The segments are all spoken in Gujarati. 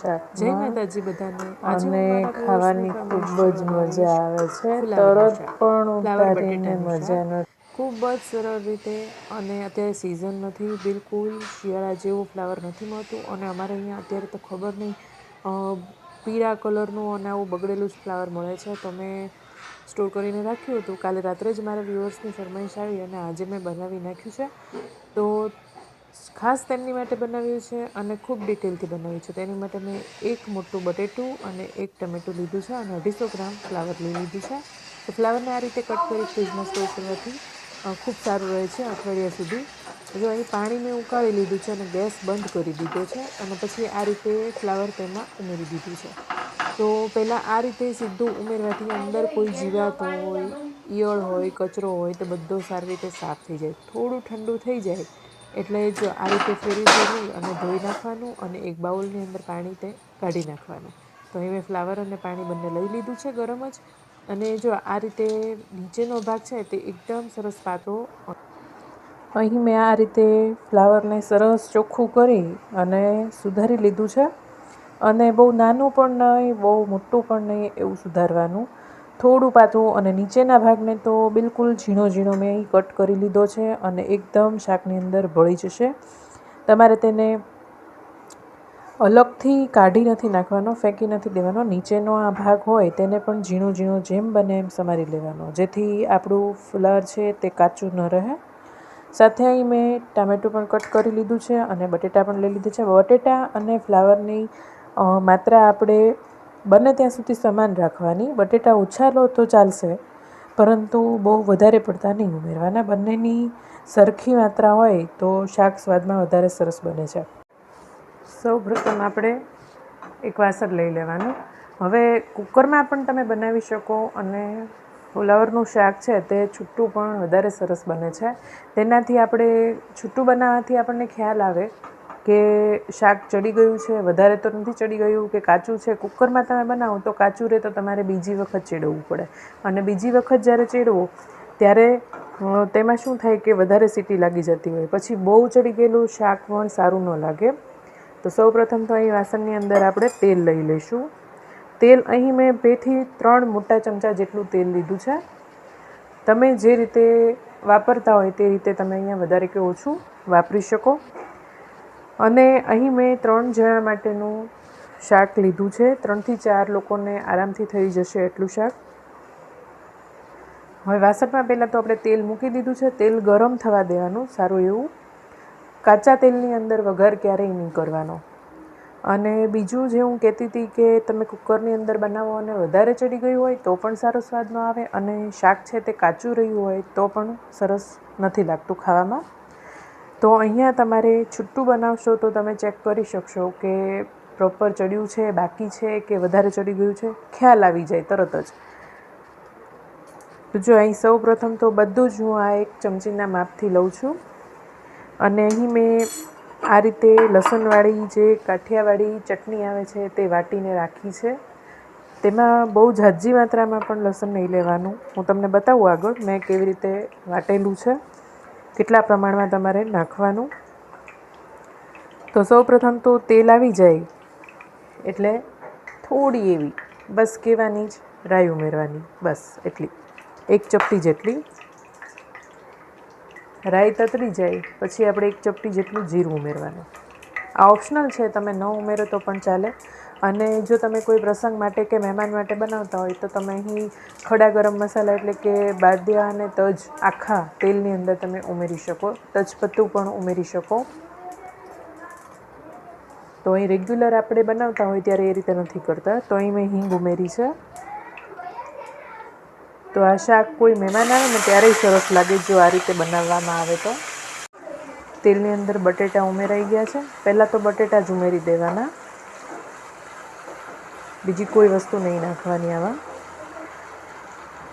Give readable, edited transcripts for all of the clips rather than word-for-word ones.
જય શાકમાં માતાજી બધાને. આજે અને હું મારા વ્યુઅર્સને ખાવાની ખૂબ ફરમાઈશ જ પ્રમાણે મજા બનાવીશ આવે છે. ફુલાવરનું તરત શાક, પણ ફ્લાવર ઉતારીને બટેટાનું શાક. મજા નથી. ખૂબ જ સરળ રીતે, અને અત્યારે સિઝન નથી, બિલકુલ શિયાળા જેવું ફ્લાવર નથી મળતું, અને અમારે અહીંયા અત્યારે તો ખબર નહીં પીળા કલરનું અને આવું બગડેલું જ ફ્લાવર મળે છે. તો મેં સ્ટોર કરીને રાખ્યું હતું. કાલે રાત્રે જ મારા વ્યુઅર્સની ફરમાઈશ આવી અને આજે મેં બનાવી નાખ્યું છે. તો ખાસ તેમની માટે બનાવ્યું છે અને ખૂબ ડિટેલથી બનાવ્યું છે. તેની માટે મેં એક મોટું બટેટું અને એક ટમેટું લીધું છે અને 250 ગ્રામ ફ્લાવર લઈ લીધું છે. તો ફ્લાવરને આ રીતે કટ કરી ફ્રીજમાં સ્ટોર કરવાથી ખૂબ સારું રહે છે અઠવાડિયા સુધી. જો અહીં પાણી મેં ઉકાળી લીધું છે અને ગેસ બંધ કરી દીધો છે, અને પછી આ રીતે ફ્લાવર તેમાં ઉમેરી દીધું છે. તો પહેલાં આ રીતે સીધું ઉમેરવાથી અંદર કોઈ જીવાત હોય, ઈયળ હોય, કચરો હોય તો બધો સારી રીતે સાફ થઈ જાય. થોડું ઠંડુ થઈ જાય એટલે જો આ રીતે ફેરવી અને ધોઈ નાખવાનું, અને એક બાઉલની અંદર પાણી તે કાઢી નાખવાનું. તો અહીં મેં ફ્લાવર અને પાણી બંને લઈ લીધું છે ગરમ જ. અને જો આ રીતે નીચેનો ભાગ છે તે એકદમ સરસ પાતળો. અહીં મેં આ રીતે ફ્લાવરને સરસ ચોખ્ખું કરી અને સુધારી લીધું છે. અને બહુ નાનું પણ નહીં, બહુ મોટું પણ નહીં, એવું સુધારવાનું. થોડું પાતળું, અને નીચેના ભાગને તો બિલકુલ ઝીણો ઝીણો મેં અહીં કટ કરી લીધો છે, અને એકદમ શાકની અંદર ભળી જશે. તમારે તેને અલગથી કાઢી નથી નાખવાનો, ફેંકી નથી દેવાનો. નીચેનો આ ભાગ હોય તેને પણ ઝીણો ઝીણો જેમ બને એમ સમારી લેવાનો, જેથી આપણું ફ્લાવર છે તે કાચું ન રહે. સાથે અહીં મેં ટામેટું પણ કટ કરી લીધું છે અને બટેટા પણ લઈ લીધું છે. બટેટા અને ફ્લાવરની માત્રા આપણે બને ત્યાં સુધી સમાન રાખવાની. બટેટા ઓછા લો તો ચાલશે, પરંતુ બહુ વધારે પડતા નહીં ઉમેરવાના. બંનેની સરખી માત્રા હોય તો શાક સ્વાદમાં વધારે સરસ બને છે. સૌપ્રથમ આપણે એક વાસણ લઈ લેવાનું. હવે કુકરમાં પણ તમે બનાવી શકો, અને ફુલાવરનું શાક છે તે છૂટું પણ વધારે સરસ બને છે. તેનાથી આપણે છૂટું બનાવવાથી આપણને ખ્યાલ આવે કે શાક ચડી ગયું છે, વધારે તો નથી ચડી ગયું, કે કાચું છે. કુકરમાં તમે બનાવો તો કાચું રહે તો તમારે બીજી વખત ચેડવવું પડે, અને બીજી વખત જ્યારે ચેડવો ત્યારે તેમાં શું થાય કે વધારે સીટી લાગી જતી હોય, પછી બહુ ચડી ગયેલું શાક પણ સારું ન લાગે. તો સૌપ્રથમ તો અહીં વાસણની અંદર આપણે તેલ લઈ લઈશું. તેલ અહીં મેં 2 થી 3 મોટા ચમચા જેટલું તેલ લીધું છે. તમે જે રીતે વાપરતા હોય તે રીતે તમે અહીંયા વધારે કે ઓછું વાપરી શકો. અને અહીં મેં 3 જણા માટેનું શાક લીધું છે. 3 થી 4 લોકોને આરામથી થઈ જશે એટલું શાક. હવે વાસણમાં પહેલાં તો આપણે તેલ મૂકી દીધું છે. તેલ ગરમ થવા દેવાનું સારું એવું. કાચા તેલની અંદર વઘાર ક્યારેય નહીં કરવાનો. અને બીજું જે હું કહેતી હતી કે તમે કુકરની અંદર બનાવો અને વધારે ચડી ગયું હોય તો પણ સારો સ્વાદ ન આવે, અને શાક છે તે કાચું રહ્યું હોય તો પણ સરસ નથી લાગતું ખાવામાં. તો અહીંયા તમારે છૂટું બનાવશો તો તમે ચેક કરી શકશો કે પ્રોપર ચડ્યું છે, બાકી છે, કે વધારે ચડી ગયું છે, ખ્યાલ આવી જાય તરત જ. તો જો અહીં સૌ પ્રથમ તો બધું જ હું આ 1 ચમચીના માપથી લઉં છું. અને અહીં મેં આ રીતે લસણવાળી જે કાઠિયાવાડી ચટણી આવે છે તે વાટીને રાખી છે. તેમાં બહુ ઝાઝી માત્રામાં પણ લસણ નહીં લેવાનું. હું તમને બતાવું આગળ મેં કેવી રીતે વાટેલું છે, કેટલા પ્રમાણમાં તમારે નાખવાનું. તો સૌપ્રથમ તો તેલ આવી જાય એટલે થોડી એવી બસ કહેવાની જ રાઈ ઉમેરવાની, બસ એટલી 1 ચપટી જેટલી રાઈ. તતરી જાય પછી આપણે 1 ચપટી જેટલું જીરું ઉમેરવાનું. આ ઓપ્શનલ છે, તમે ન ઉમેરો તો પણ ચાલે. અને જો તમે કોઈ પ્રસંગ માટે કે મહેમાન માટે બનાવતા હોય તો તમે અહીં ખડા ગરમ મસાલા એટલે કે બાદિયા અને તજ આખા તેલની અંદર તમે ઉમેરી શકો. તજપત્તું પણ ઉમેરી શકો. તો અહીં રેગ્યુલર આપણે બનાવતા હોય ત્યારે એ રીતે નથી કરતા. તો અહીં મેં હિંગ ઉમેરી છે. તો આ શાક કોઈ મહેમાન આવે ને ત્યારેય સરસ લાગે જો આ રીતે બનાવવામાં આવે તો. તેલની અંદર બટેટા ઉમેરાઈ ગયા છે. પહેલાં તો બટેટા જ ઉમેરી દેવાના, બીજી કોઈ વસ્તુ નહીં નાખવાની આમાં.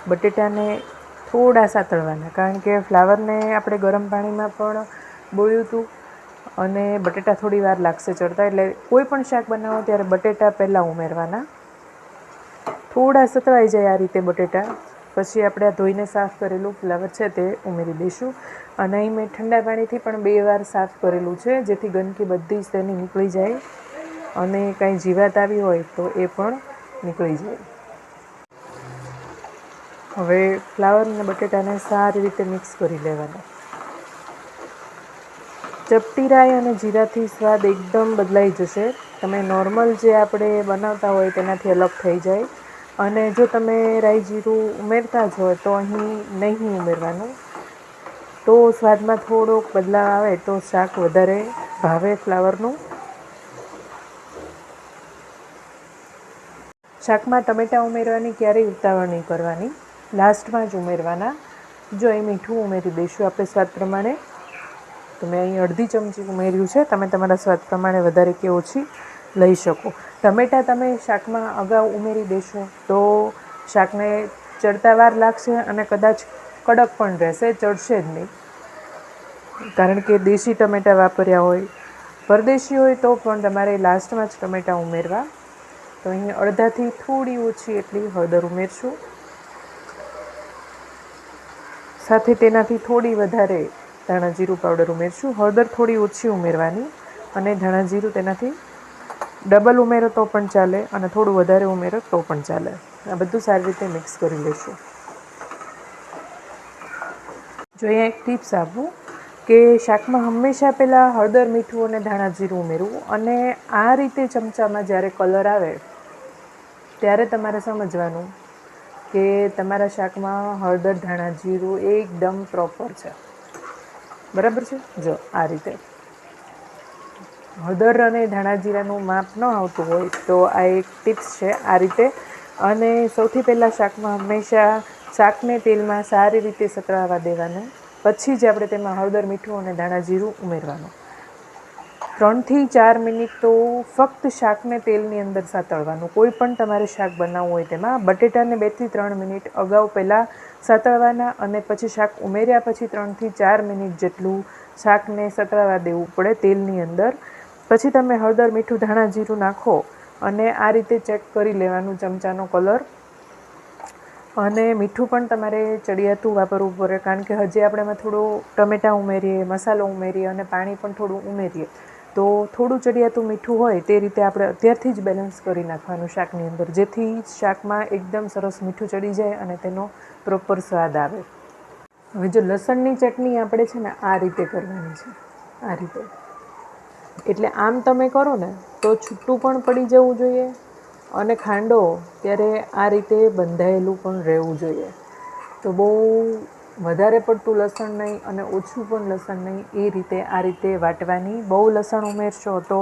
બટેટાને થોડા સાતળવાના, કારણ કે ફ્લાવરને આપણે ગરમ પાણીમાં પણ બોળ્યું હતું, અને બટેટા થોડી વાર લાગશે ચડતા. એટલે કોઈ પણ શાક બનાવો ત્યારે બટેટા પહેલાં ઉમેરવાના. થોડા સતળાઈ જાય આ રીતે બટેટા, પછી આપણે આ ધોઈને સાફ કરેલું ફ્લાવર છે તે ઉમેરી દઈશું. અને અહીં મેં ઠંડા પાણીથી પણ 2 વાર સાફ કરેલું છે, જેથી ગંદકી બધી જ તેની નીકળી જાય. અને કાંઈ જીવાત આવી હોય તો એ પણ નીકળી જાય. હવે ફ્લાવર અને બટેટાને સારી રીતે મિક્સ કરી લેવાના. ચપટી રાઈ અને જીરાથી સ્વાદ એકદમ બદલાઈ જશે. તમે નોર્મલ જે આપણે બનાવતા હોય તેનાથી અલગ થઈ જાય. અને જો તમે રાઈ જીરું ઉમેરતા જ હોય તો અહીં નહીં ઉમેરવાનું. તો સ્વાદમાં થોડોક બદલાવ આવે તો શાક વધારે ભાવે ફ્લાવરનું. શાકમાં ટમેટાં ઉમેરવાની ક્યારેય ઉતાવળ નહીં કરવાની, લાસ્ટમાં જ ઉમેરવાના. જો અહીં મીઠું ઉમેરી દઈશું આપણે સ્વાદ પ્રમાણે. તો મેં અહીં અડધી ચમચી ઉમેર્યું છે, તમે તમારા સ્વાદ પ્રમાણે વધારે કે ઓછી લઈ શકો. ટમેટાં તમે શાકમાં અગાઉ ઉમેરી દેશો તો શાકને ચડતા વાર લાગશે અને કદાચ કડક પણ રહેશે, ચડશે જ નહીં. કારણ કે દેશી ટમેટાં વાપર્યા હોય. પરદેશી હોય તો પણ તમારે લાસ્ટમાં જ ટમેટાં ઉમેરવા. તો અહીં અડધાથી થોડી ઓછી એટલી હળદર ઉમેરશું. સાથે તેનાથી થોડી વધારે ધાણા જીરું પાવડર ઉમેરશું. હળદર થોડી ઓછી ઉમેરવાની અને ધાણા જીરું તેનાથી ડબલ ઉમેરો તો પણ ચાલે અને થોડું વધારે ઉમેરો તો પણ ચાલે. આ બધું સારી રીતે મિક્સ કરી લઈશું. જો અહીંયા એક ટિપ્સ આપું કે શાકમાં હંમેશા પહેલાં હળદર, મીઠું અને ધાણા જીરું ઉમેરવું. અને આ રીતે ચમચામાં જ્યારે કલર આવે ત્યારે તમારે સમજવાનું કે તમારા શાકમાં હળદર, ધાણા જીરું એકદમ પ્રોપર છે. બરાબર છે? જો આ રીતે હળદર અને ધાણા જીરાનું માપ ન આવતું હોય તો આ એક ટિપ્સ છે આ રીતે. અને સૌથી પહેલાં શાકમાં હંમેશા શાકને તેલમાં સારી રીતે સતળાવા દેવાનું. પછી જ આપણે તેમાં હળદર, મીઠું અને ધાણા જીરું ઉમેરવાનું. 3 થી 4 મિનિટ તો ફક્ત શાકને તેલની અંદર સાતળવાનું. કોઈ પણ તમારે શાક બનાવવું હોય તેમાં બટેટાને 2 થી 3 મિનિટ અગાઉ પહેલાં સાતળવાના અને પછી શાક ઉમેર્યા પછી 3 થી 4 મિનિટ જેટલું શાકને સતળાવા દેવું પડે તેલની અંદર. પછી તમે હળદર, મીઠું, ધાણા જીરું નાખો અને આ રીતે ચેક કરી લેવાનું ચમચાનો કલર. અને મીઠું પણ તમારે ચડિયાતું વાપરવું પડે કારણ કે હજી આપણે એમાં થોડું ટમેટાં ઉમેરીએ, મસાલો ઉમેરીએ અને પાણી પણ થોડું ઉમેરીએ. તો થોડું ચડિયાતું મીઠું હોય તે રીતે આપણે અત્યારથી જ બેલેન્સ કરી નાખવાનું શાકની અંદર, જેથી શાકમાં એકદમ સરસ મીઠું ચડી જાય અને તેનો પ્રોપર સ્વાદ આવે. હવે જો લસણની ચટણી આપણે છે ને આ રીતે કરવાની છે, આ રીતે. એટલે આમ તમે કરો ને તો છૂટું પણ પડી જવું જોઈએ અને ખાંડો ત્યારે આ રીતે બંધાયેલું પણ રહેવું જોઈએ. તો બહુ વધારે પડતું લસણ નહીં અને ઓછું પણ લસણ નહીં, એ રીતે આ રીતે વાટવાની. બહુ લસણ ઉમેરશો તો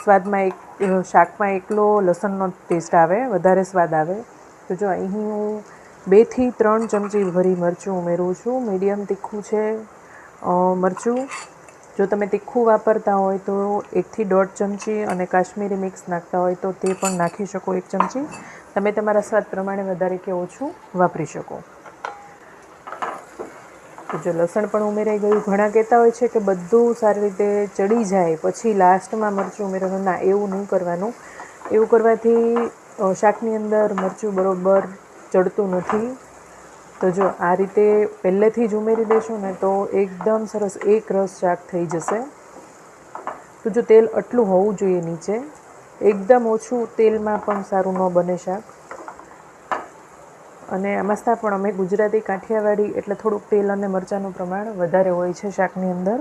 સ્વાદમાં શાકમાં એકલો લસણનો ટેસ્ટ આવે, વધારે સ્વાદ આવે. તો જો અહીં હું 2 થી 3 ચમચી ભરી મરચું ઉમેરું છું. મીડિયમ તીખું છે મરચું. જો તમે તીખું વાપરતા હોય તો 1 થી 1.5 ચમચી અને કાશ્મીરી મિક્સ નાખતા હોય તો તે પણ નાખી શકો 1 ચમચી. તમે તમારા સ્વાદ પ્રમાણે વધારે કે ઓછું વાપરી શકો. તો જો લસણ પણ ઉમેરાઈ ગયું. ઘણા કહેતા હોય છે કે બધું સારી રીતે ચડી જાય પછી લાસ્ટમાં મરચું ઉમેરવાનું. ના, એવું નહીં કરવાનું. એવું કરવાથી શાકની અંદર મરચું બરોબર ચડતું નથી. તો જો આ રીતે પહેલેથી જ ઉમેરી દેશો ને તો એકદમ સરસ એક રસ શાક થઈ જશે. તો જો તેલ આટલું હોવું જોઈએ નીચે, એકદમ ઓછું તેલમાં પણ સારું ન બને શાક. અને આમાં પણ અમે ગુજરાતી કાઠિયાવાડી એટલે થોડુંક તેલ અને મરચાંનું પ્રમાણ વધારે હોય છે શાકની અંદર.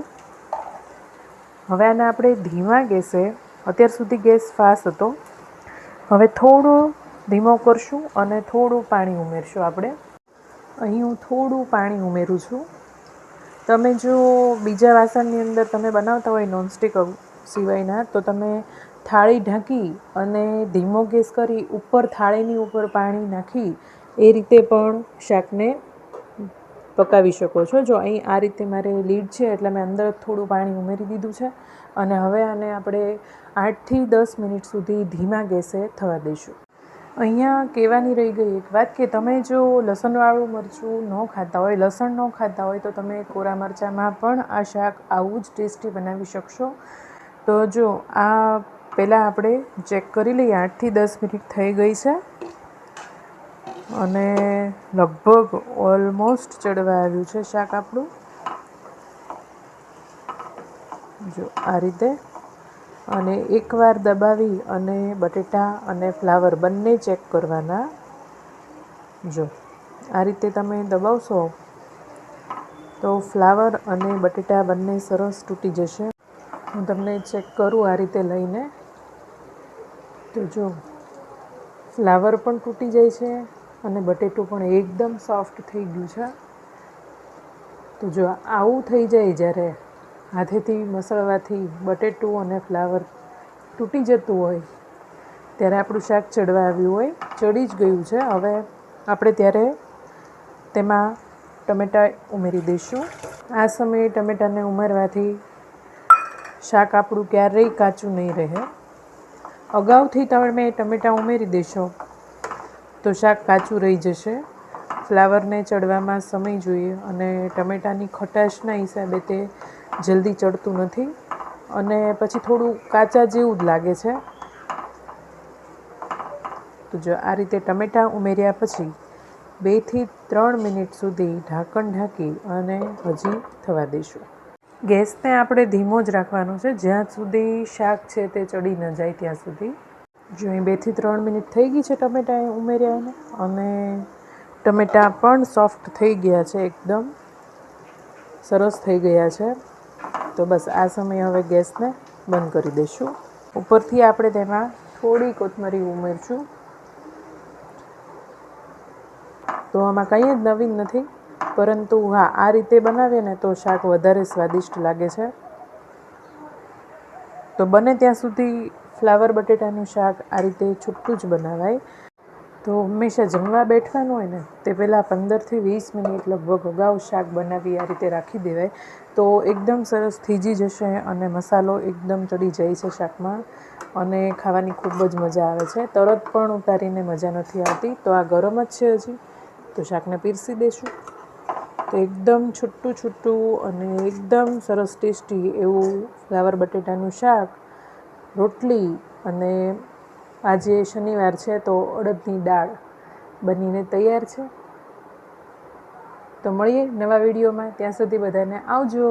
હવે આને આપણે ધીમા ગેસે, અત્યાર સુધી ગેસ ફાસ્ટ હતો, હવે થોડો ધીમો કરશું અને થોડું પાણી ઉમેરશું આપણે. અહીં હું થોડું પાણી ઉમેરું છું. તમે જો બીજા વાસણની અંદર તમે બનાવતા હોય નોનસ્ટિક સિવાયના તો તમે થાળી ઢાંકી અને ધીમો ગેસ કરી ઉપર થાળીની ઉપર પાણી નાખી એ રીતે પણ શાકને પકાવી શકો છો. જો અહીં આ રીતે મારે લીડ છે એટલે મેં અંદર થોડું પાણી ઉમેરી દીધું છે. અને હવે આને આપણે 8 થી 10 મિનિટ સુધી ધીમા ગેસે થવા દઈશું. અહીંયા કહેવાની રહી ગઈ એક વાત કે તમે જો લસણવાળું મરચું ન ખાતા હોય, લસણ ન ખાતા હોય તો તમે કોરા મરચાંમાં પણ આ શાક આવું જ ટેસ્ટી બનાવી શકશો. તો જો આ પહેલાં આપણે ચેક કરી લઈએ. 8 થી 10 મિનિટ થઈ ગઈ છે અને લગભગ ઓલમોસ્ટ ચડવા આવ્યું છે શાક આપણું. જો આ રીતે અને એકવાર દબાવી અને બટેટા અને ફ્લાવર બંને ચેક કરવાના. જો આ રીતે તમે દબાવશો તો ફ્લાવર અને બટેટા બંને સરસ તૂટી જશે. હું તમને ચેક કરું આ રીતે લઈને. તો જો ફ્લાવર પણ તૂટી જાય છે અને બટેટું પણ એકદમ સોફ્ટ થઈ ગયું છે. તો જો આવું થઈ જાય જ્યારે હાથેથી મસળવાથી બટેટું અને ફ્લાવર તૂટી જતું હોય ત્યારે આપણું શાક ચડવા આવ્યું હોય, ચડી જ ગયું છે. હવે આપણે ત્યારે તેમાં ટમેટાં ઉમેરી દઈશું. આ સમયે ટમેટાને ઉમેરવાથી શાક આપણું ક્યારેય કાચું નહીં રહે. અગાઉથી તમે ટમેટાં ઉમેરી દેશો તો શાક કાચું રહી જશે. ફ્લાવરને ચડવામાં સમય જોઈએ અને ટમેટાની ખટાશના હિસાબે તે જલ્દી ચડતું નથી અને પછી થોડું કાચા જેવું જ લાગે છે. તો જો આ રીતે ટમેટાં ઉમેર્યા પછી 2 થી 3 મિનિટ સુધી ઢાંકણ ઢાંકી અને હજી થવા દઈશું. ગેસને આપણે ધીમો જ રાખવાનો છે જ્યાં સુધી શાક છે તે ચડી ન જાય ત્યાં સુધી. જો અહીં 2 થી 3 મિનિટ થઈ ગઈ છે ટમેટાં ઉમેર્યા અને ટમેટાં પણ સોફ્ટ થઈ ગયા છે, એકદમ સરસ થઈ ગયા છે. તો બસ આ સમયે હવે ગેસને બંધ કરી દઈશું. ઉપરથી આપણે તેમાં થોડી કોથમરી ઉમેરશું. તો આમાં કંઈ જ નવીન નથી, પરંતુ હા, આ રીતે બનાવીએ ને તો શાક વધારે સ્વાદિષ્ટ લાગે છે. તો બને ત્યાં સુધી ફ્લાવર બટેટાનું શાક આ રીતે છૂટું જ બનાવાય. તો હંમેશા જમવા બેઠવાનું હોય ને તે પહેલાં 15 થી 20 મિનિટ લગભગ અગાઉ શાક બનાવી આ રીતે રાખી દેવાય તો એકદમ સરસ થીજી જશે અને મસાલો એકદમ ચડી જાય છે શાકમાં અને ખાવાની ખૂબ જ મજા આવે છે. તરત પણ ઉતારીને મજા નથી આવતી. તો આ ગરમ જ છે હજી, તો શાકને પીરસી દઈશું. તો એકદમ છૂટું છૂટું અને એકદમ સરસ ટેસ્ટી એવું ફ્લાવર બટેટાનું શાક, રોટલી અને આજે શનિવાર છે તો અડદની દાળ બનીને તૈયાર છે. તો મળીએ નવા વિડીયોમાં. ત્યાં સુધી બધાને આવજો.